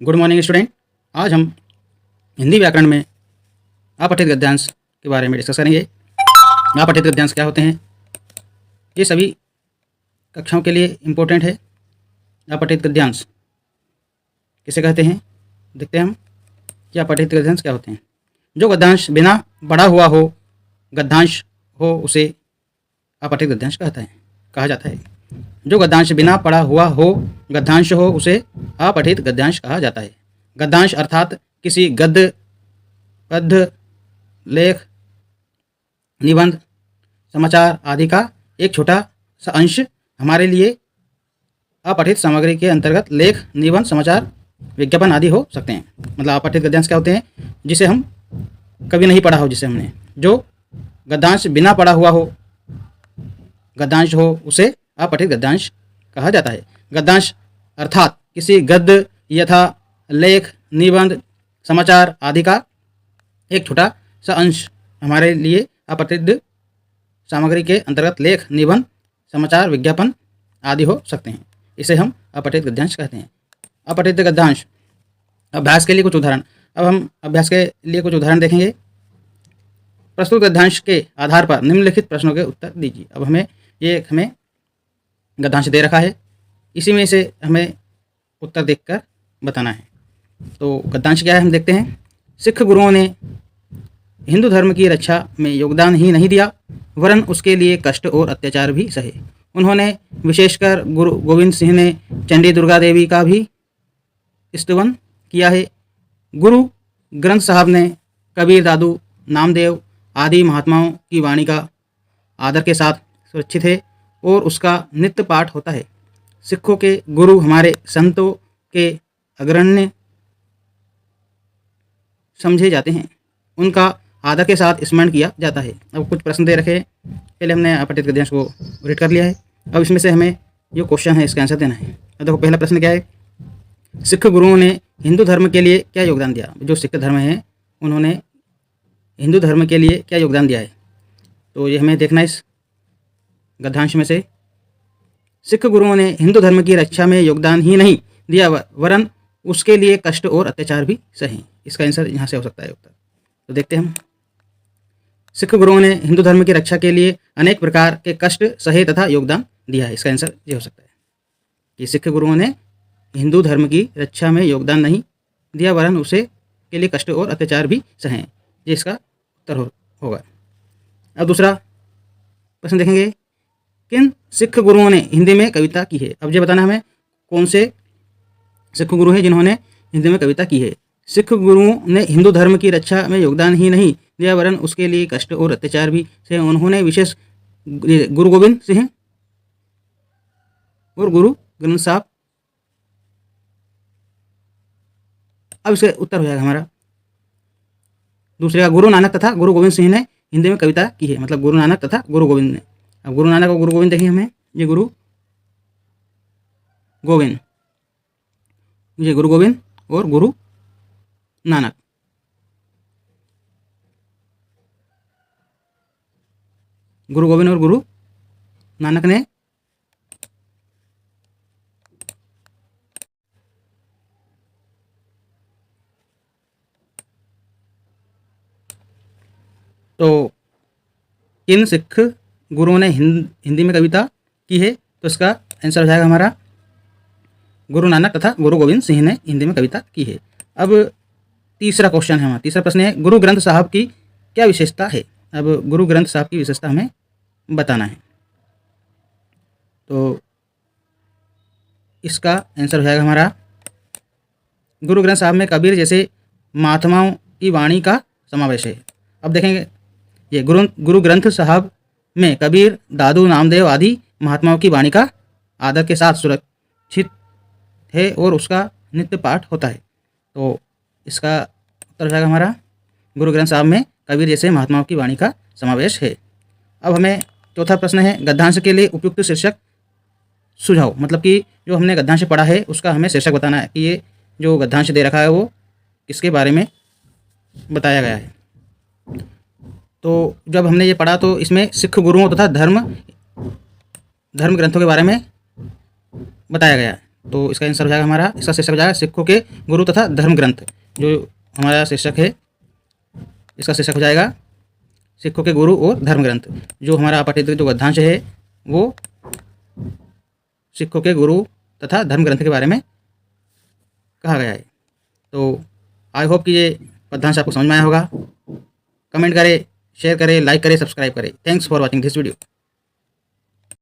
Good morning student. आज हम हिंदी व्याकरण में अपठित गद्यांश के बारे में डिस्कस करेंगे। अपठित गद्यांश क्या होते हैं, ये सभी कक्षाओं के लिए इम्पोर्टेंट है। अपठित गद्यांश किसे कहते हैं, देखते हैं हम कि अपठित गद्यांश क्या होते हैं। जो गद्यांश बिना पढ़ा हुआ हो, गद्यांश हो, उसे अपठित गद्यांश कहा जाता है। जो गद्यांश बिना पढ़ा हुआ हो, गद्यांश हो, उसे अपठित गद्यांश कहा जाता है। गद्यांश अर्थात किसी गद्य, पद्य, लेख, निबंध, समाचार आदि का एक छोटा सा अंश हमारे लिए अपठित सामग्री के अंतर्गत लेख, निबंध, समाचार, विज्ञापन आदि हो सकते हैं। मतलब अपठित गद्यांश क्या होते हैं, जिसे हम कभी नहीं पढ़ा हो, जिसे हमने, जो गद्यांश बिना पढ़ा हुआ हो, गद्यांश हो, उसे अपठित गद्यांश कहा जाता है। गद्यांश अर्थात किसी गद्य यथा लेख, निबंध, समाचार आदि का एक छोटा सा अंश हमारे लिए अपठित सामग्री के अंतर्गत लेख, निबंध, समाचार, विज्ञापन आदि हो सकते हैं। इसे हम अपठित गद्यांश कहते हैं। अपठित गद्यांश अभ्यास के लिए कुछ उदाहरण। अब हम अभ्यास के लिए कुछ उदाहरण देखेंगे। प्रस्तुत गद्यांश के आधार पर निम्नलिखित प्रश्नों के उत्तर दीजिए। अब हमें गद्यांश दे रखा है, इसी में से हमें उत्तर देखकर बताना है। तो गद्यांश क्या है हम देखते हैं। सिख गुरुओं ने हिंदू धर्म की रक्षा में योगदान ही नहीं दिया, वरन उसके लिए कष्ट और अत्याचार भी सहे। उन्होंने विशेषकर गुरु गोविंद सिंह ने चंडी दुर्गा देवी का भी स्तवन किया है। गुरु ग्रंथ साहब ने कबीर दादू, नामदेव आदि महात्माओं की वाणी का आदर के साथ सुरक्षित है और उसका नित्य पाठ होता है। सिखों के गुरु हमारे संतों के अग्रण्य समझे जाते हैं, उनका आदर के साथ स्मरण किया जाता है। अब कुछ प्रश्न दे रखे हैं, पहले हमने अपठित गद्यांश को रीड कर लिया है। अब इसमें से हमें जो क्वेश्चन है इसका आंसर देना है। अब देखो पहला प्रश्न क्या है, सिख गुरुओं ने हिंदू धर्म के लिए क्या योगदान दिया। जो सिख धर्म है उन्होंने हिंदू धर्म के लिए क्या योगदान दिया है, तो ये हमें देखना है इस गद्यांश में से। सिख गुरुओं ने हिंदू धर्म की रक्षा में योगदान ही नहीं दिया, वरन उसके लिए कष्ट और अत्याचार भी सहे। इसका आंसर यहाँ से हो सकता है उत्तर। तो देखते हैं हम। सिख गुरुओं ने हिंदू धर्म की रक्षा के लिए अनेक प्रकार के कष्ट सहे तथा योगदान दिया है। इसका आंसर ये हो सकता है कि सिख गुरुओं ने हिंदू धर्म की रक्षा में योगदान नहीं दिया, वरन उसे के लिए कष्ट और अत्याचार भी सहे। ये इसका उत्तर होगा। अब दूसरा प्रश्न देखेंगे, किन सिख गुरुओं ने हिंदी में कविता की है। अब ये बताना हमें कौन से सिख गुरु हैं जिन्होंने हिंदी में कविता की है। सिख गुरुओं ने हिंदू धर्म की रक्षा में योगदान ही नहीं दिया, वरन उसके लिए कष्ट और अत्याचार भी से। उन्होंने विशेष गुरु गोविंद सिंह और गुरु ग्रंथ साहब। अब इसका उत्तर हो जाएगा हमारा दूसरे का, गुरु नानक तथा गुरु गोविंद सिंह ने हिंदी में कविता की है। मतलब गुरु नानक तथा गुरु गोविंद ने। अब गुरु नानक और गुरु गोविंद देखिए हमें, ये गुरु गोविंद, ये गुरु गोविंद और गुरु नानक। गुरु गोविंद और गुरु नानक ने तो किन सिख गुरुओं ने हिंदी में कविता की है, तो इसका आंसर हो जाएगा हमारा गुरु नानक तथा गुरु गोविंद सिंह ने हिंदी में कविता की है। अब तीसरा क्वेश्चन है हमारा, तीसरा प्रश्न है, गुरु ग्रंथ साहब की क्या विशेषता है। अब गुरु ग्रंथ साहब की विशेषता हमें बताना है। तो इसका आंसर हो जाएगा हमारा, गुरु ग्रंथ साहब में कबीर जैसे महात्माओं की वाणी का समावेश है। अब देखेंगे, ये गुरु ग्रंथ साहब में कबीर, दादू, नामदेव आदि महात्माओं की वाणी का आदर के साथ सुरक्षित है और उसका नित्य पाठ होता है। तो इसका उत्तर हो जाएगा हमारा, गुरु ग्रंथ साहब में कबीर जैसे महात्माओं की वाणी का समावेश है। अब हमें चौथा प्रश्न है, गद्यांश के लिए उपयुक्त शीर्षक सुझाव। मतलब कि जो हमने गद्यांश पढ़ा है उसका हमें शीर्षक बताना है कि ये जो गद्यांश दे रखा है वो किसके बारे में बताया गया है। तो जब हमने ये पढ़ा तो इसमें सिख गुरुओं तथा धर्म ग्रंथों के बारे में बताया गया है। तो इसका आंसर हो जाएगा हमारा, इसका शीर्षक हो जाएगा सिखों के गुरु तथा धर्म ग्रंथ। जो हमारा शीर्षक है, इसका शीर्षक हो जाएगा सिखों के गुरु और धर्म ग्रंथ। जो हमारा अपठित जो गद्यांश है वो सिखों के गुरु तथा धर्म ग्रंथ के बारे में कहा गया है। तो आई होप कि ये पद्यांश आपको समझ में आया होगा। कमेंट करें, शेयर करें, लाइक करें, सब्सक्राइब करें। Thanks for watching this video.